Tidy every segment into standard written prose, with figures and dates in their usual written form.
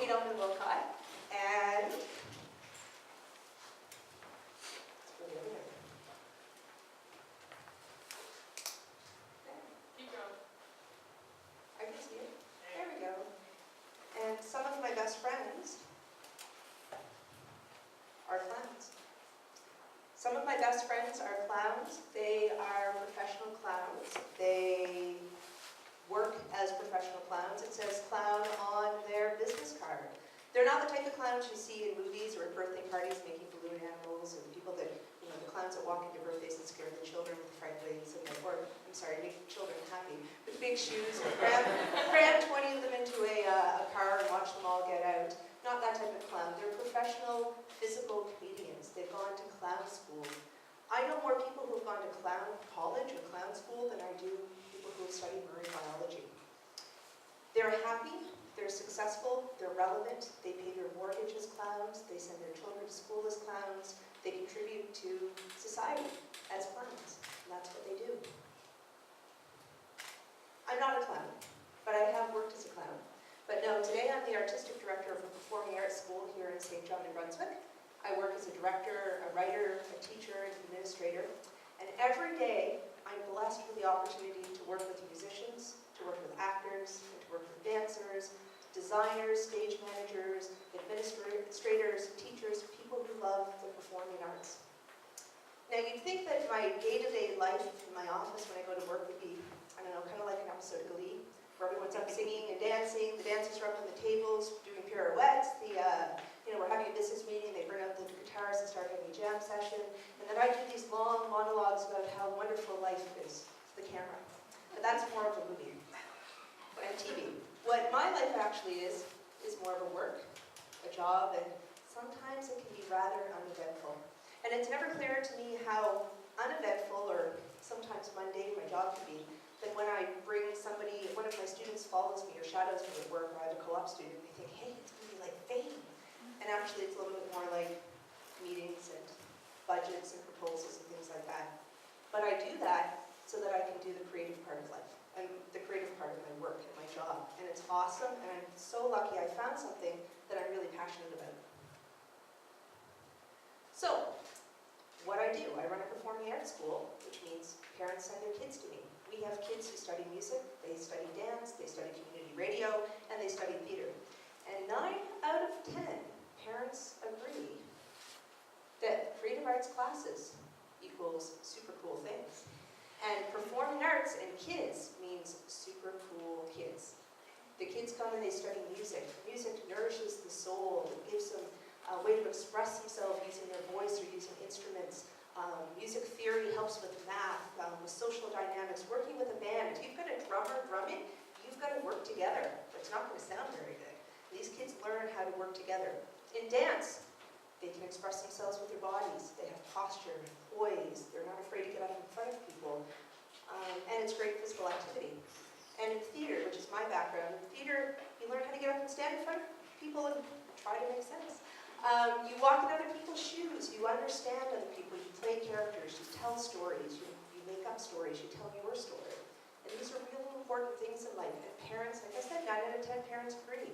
Kate Elman-Wilcott, and Keep going. I can see it. There we go. And some of my best friends are clowns. Some of my best friends are clowns. They are professional clowns. They work as professional clowns. It says clown on their business card. They're not the type of clowns you see in movies or at birthday parties making balloon animals, and people that, you know, the clowns that walk into birthdays and scare the children with fright wigs and or, I'm sorry, make children happy, with big shoes and cram 20 of them into a car and watch them all get out. Not that type of clown. They're professional physical comedians. They've gone to clown school. I know more people who have gone to clown college or clown school than I do people who have studied marine biology. They're happy, they're successful, they're relevant, they pay their mortgage as clowns, they send their children to school as clowns, they contribute to society as clowns, and that's what they do. I'm not a clown, but I have worked as a clown. But no, today I'm the artistic director of a performing arts school here in St. John, New Brunswick. I work as a director, a writer, a teacher, an administrator, and every day I'm blessed with the opportunity to work with musicians, to work with actors, and to work with dancers, designers, stage managers, administrators, teachers, people who love the performing arts. Now you'd think that my day-to-day life in my office when I go to work would be, I don't know, kind of like an episode of Glee, where everyone's up singing and dancing, the dancers are up on the tables doing pirouettes, we're having a business meeting, they bring out the guitars and start having a jam session, and then I do these long monologues about how wonderful life is to the camera. But that's more of a movie and TV. What my life actually is more of a work, a job, and sometimes it can be rather uneventful. And it's never clear to me how uneventful or sometimes mundane my job can be. That when I bring somebody, one of my students follows me or shadows me at work, or I have a co-op student, they think, hey, it's going to be like fame. And actually it's a little bit more like meetings and budgets and proposals and things like that. But I do that so that I can do the creative part of life, and the creative part of my work and my job. And it's awesome, and I'm so lucky I found something that I'm really passionate about. So, what I do, I run a performing arts school, which means parents send their kids to me. We have kids who study music, they study dance, they study community radio, and they study theater. And 9 out of 10 parents agree that creative arts classes equals super cool things. And performing arts and kids means super cool kids. The kids come and they study music. Music nourishes the soul. It gives them a way to express themselves using their voice or using instruments. Music theory helps with math, with social dynamics, working with a band. If you've got a drummer drumming, you've got to work together. It's not going to sound very good. These kids learn how to work together. In dance, they can express themselves with their bodies. They have posture and poise. They're not afraid to get up in front of people. And it's great physical activity. And in theater, which is my background, in theater, you learn how to get up and stand in front of people and try to make sense. You walk in other people's shoes. You understand other people. You play characters. You tell stories. You make up stories. You tell your story. And these are really important things in life. And parents, like I said, 9 out of 10 parents agree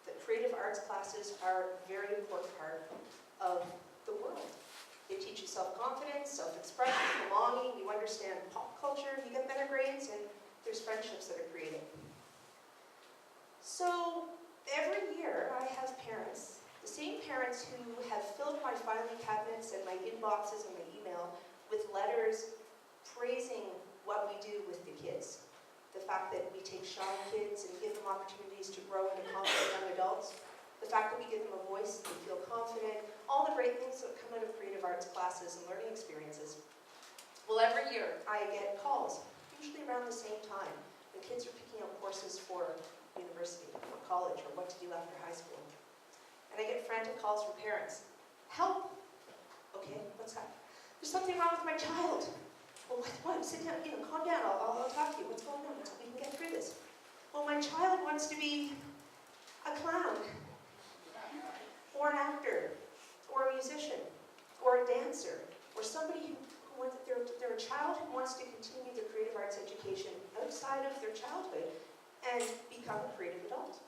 that creative arts classes are a very important part of the world. They teach you self-confidence, self-expression, belonging. You understand pop culture. You get better grades, and there's friendships that are created. So every year I have parents, the same parents who have filled my filing cabinets and my inboxes and my email with letters praising what we do with the kids. The fact that we take shy kids and give them opportunities to grow into confident young adults. The fact that we give them a voice, they feel confident. All the great things that come out of creative arts classes and learning experiences. Well, every year I get calls, usually around the same time, when kids are picking up courses for university or college or what to do after high school. And I get frantic calls from parents. Help! Okay, what's that? There's something wrong with my child. Well, what? Sit down, calm down, I'll talk to you. What's going on? We can get through this. Well, my child wants to be a clown, or an actor, or a musician, or a dancer, or somebody who wants, they're a child who wants to continue the creative arts education outside of their childhood and become a creative adult.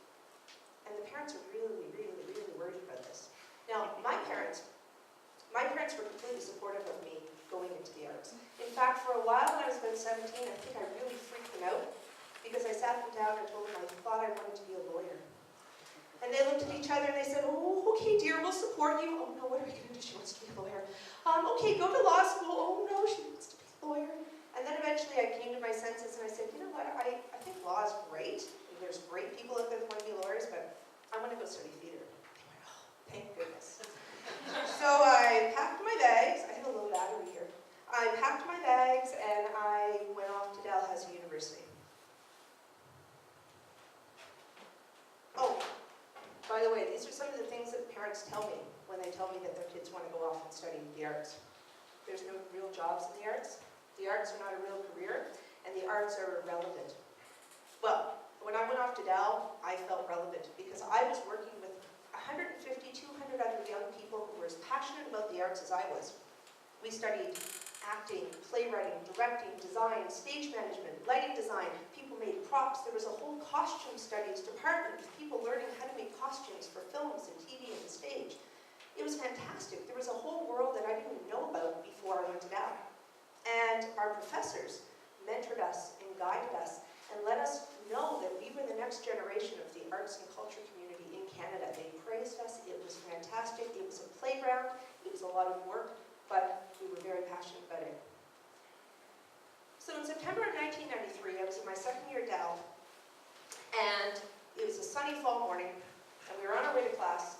And the parents are really, really, really worried about this. Now, my parents were completely supportive of me going into the arts. In fact, for a while when I was about 17, I think I really freaked them out because I sat them down and told them I thought I wanted to be a lawyer. And they looked at each other and they said, oh, okay, dear, we'll support you. Oh, no, what are we going to do? She wants to be a lawyer. Okay, go to law school. Oh, no, she wants to be a lawyer. And then eventually I came to my senses and I said, you know what, I think law is great. There's great people out there that want to be lawyers, but I want to go study theater. They went, oh, thank goodness. So I packed my bags. I have a little battery here. I packed my bags and I went off to Dalhousie University. Oh, by the way, these are some of the things that parents tell me when they tell me that their kids want to go off and study the arts. There's no real jobs in the arts. The arts are not a real career, and the arts are irrelevant. Well, when I went off to Dal, I felt relevant because I was working with 150, 200 other young people who were as passionate about the arts as I was. We studied acting, playwriting, directing, design, stage management, lighting design. People made props. There was a whole costume studies department with people learning how to make costumes for films and TV and stage. It was fantastic. There was a whole world that I didn't even know about before I went to Dal. And our professors mentored us and guided us and let us know that we were the next generation of the arts and culture community in Canada. They praised us. It was fantastic. It was a playground. It was a lot of work, but we were very passionate about it. So in September of 1993, I was in my second year at Dal, and it was a sunny fall morning, and we were on our way to class,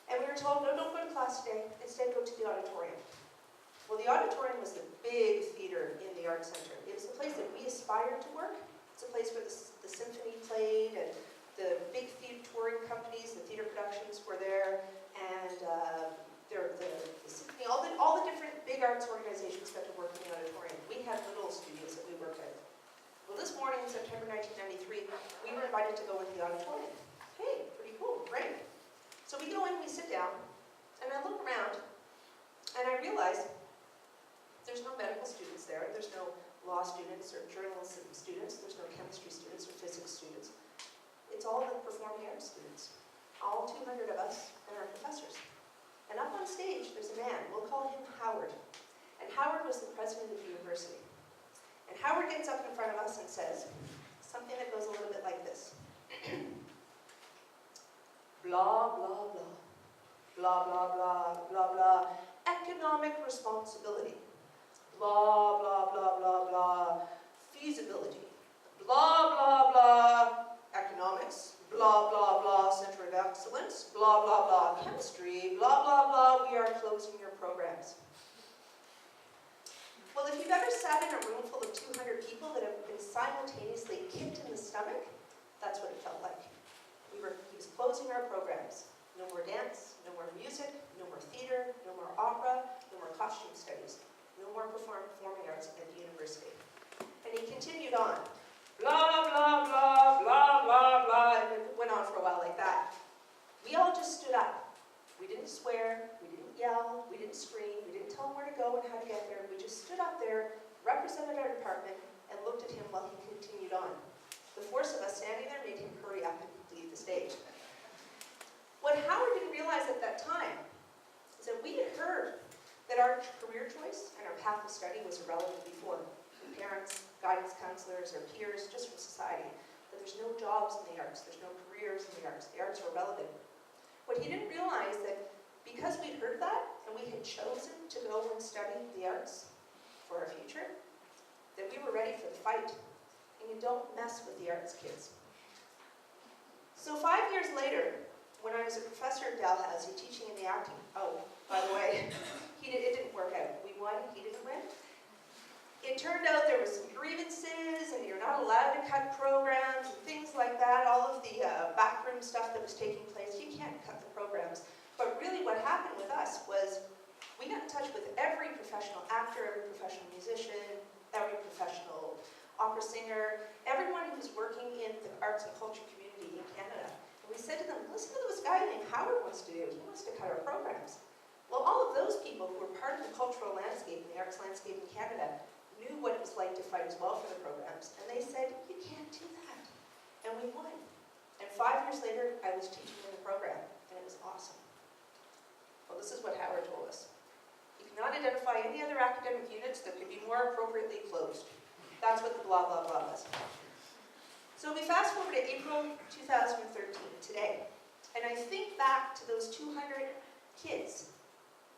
and we were told, no, don't go to class today. Instead, go to the auditorium. Well, the auditorium was the big theater in the Arts Centre. It was the place that we aspired to work. It's a place where the symphony played, and the big theater touring companies, the theater productions were there, and the symphony, all the different big arts organizations got to work in the auditorium. We had little studios that we worked at. Well, this morning in September 1993, we were invited to go into the auditorium. Hey, pretty cool, great. So we go in, we sit down, and I look around, and I realize there's no medical students there, there's no law students or journalism students, there's no chemistry students or physics students. It's all the performing arts students, all 200 of us and our professors. And up on stage, there's a man, we'll call him Howard. And Howard was the president of the university. And Howard gets up in front of us and says something that goes a little bit like this. Blah, blah, blah. Blah, blah, blah, blah, blah. Economic responsibility. Blah, blah, blah, blah, blah. Feasibility. Blah, blah, blah. Economics. Blah, blah, blah. Center of Excellence. Blah, blah, blah. Chemistry. Blah, blah, blah. We are closing your programs. Well, if you've ever sat in a room full of 200 people that have been simultaneously kicked in the stomach, that's what it felt like. He was closing our programs. No more dance, no more music, no more theater, no more opera, no more costume studies, no more performing arts at the university. And he continued on. Blah, blah, blah, blah, blah, blah, and it went on for a while like that. We all just stood up. We didn't swear, we didn't yell, we didn't scream, we didn't tell him where to go and how to get there. We just stood up there, represented our department, and looked at him while he continued on. The force of us standing there made him hurry up and leave the stage. What Howard didn't realize at that time is that we had heard that our career choice and our path of study was irrelevant before. From parents, guidance counselors, or peers, just from society. That there's no jobs in the arts, there's no careers in the arts are irrelevant. What he didn't realize that because we'd heard that, and we had chosen to go and study the arts for our future, that we were ready for the fight. And you don't mess with the arts, kids. So 5 years later, when I was a professor at Dalhousie teaching in the acting, oh, by the way, it didn't work out. We won, he didn't win. It turned out there were some grievances, and you're not allowed to cut programs, and things like that, all of the backroom stuff that was taking place. You can't cut the programs. But really what happened with us was we got in touch with every professional actor, every professional musician, every professional opera singer, everyone who's working in the arts and culture community in Canada. And we said to them, listen to what this guy named Howard wants to do. He wants to cut our programs. Well, all of those people who were part of the cultural landscape and the arts landscape in Canada knew what it was like to fight as well for the programs. And they said, you can't do that. And we won. And 5 years later, I was teaching in the program, and it was awesome. Well, this is what Howard told us. You cannot identify any other academic units that could be more appropriately closed. That's what the blah, blah, blah was. So we fast forward to April 2013, today. And I think back to those 200 kids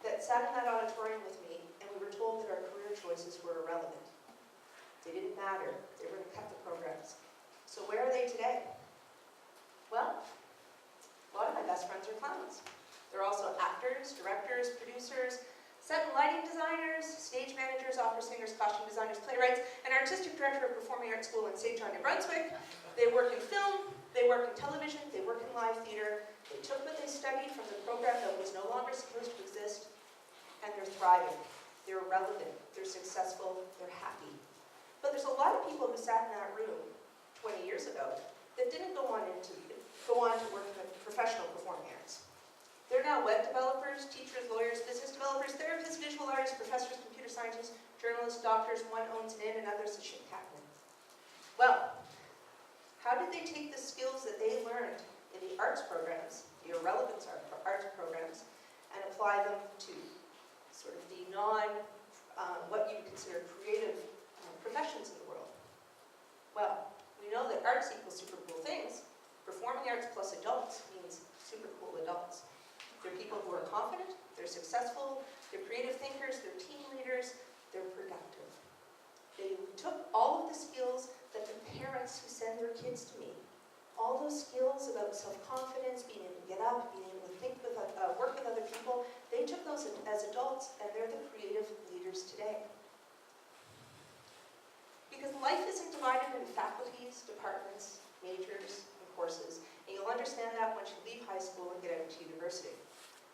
that sat in that auditorium with me, and we were told that our career choices were irrelevant. They didn't matter. They were going to cut the programs. So where are they today? Well, a lot of my best friends are clowns. They're also actors, directors, producers, set and lighting designers, stage managers, opera singers, costume designers, playwrights, and artistic director of Performing Arts School in St. John, New Brunswick. They work in film, they work in television, they work in live theater. They took what they studied from the program that was no longer supposed to exist, and they're thriving. They're relevant, they're successful, they're happy. But there's a lot of people who sat in that room 20 years ago that didn't go on to work in the professional performing arts. They're now web developers, teachers, lawyers, business developers, therapists, visual artists, professors, computer scientists, journalists, doctors. One owns an inn and others a ship captain. Well, how did they take the skills that they learned in the arts programs, the irrelevance arts programs, and apply them to sort of the what you would consider creative professions in the world? Well, we know that arts equals super cool things. Performing arts plus adults means super cool adults. They're people who are confident, they're successful, they're creative thinkers, they're team leaders, they're productive. They took all of the skills that the parents who send their kids to me, all those skills about self-confidence, being able to get up, being able to think with, work with other people, they took those as adults, and they're the creative leaders today. Because life isn't divided into faculties, departments, majors, and courses, and you'll understand that once you leave high school and get out to university.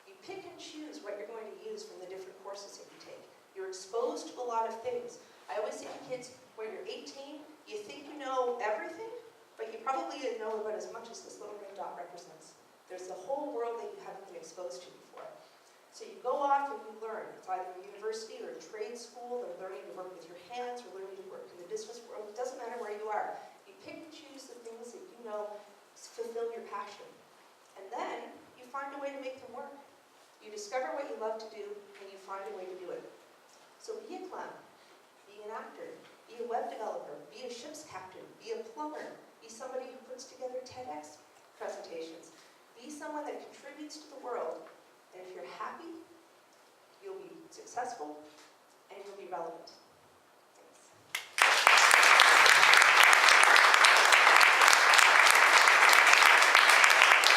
You pick and choose what you're going to use from the different courses that you take. You're exposed to a lot of things. I always say to kids, when you're 18, you think you know everything, but you probably didn't know about as much as this little green dot represents. There's the whole world that you haven't been exposed to before. So you go off and you learn. It's either a university or a trade school, or learning to work with your hands, or learning to work in the business world. It doesn't matter where you are. You pick and choose the things that you know fulfill your passion. And then you find a way to make them work. You discover what you love to do, and you find a way to do it. So be a clown, be an actor, be a web developer, be a ship's captain, be a plumber, be somebody who puts together TEDx presentations. Be someone that contributes to the world, and if you're happy, you'll be successful, and you'll be relevant.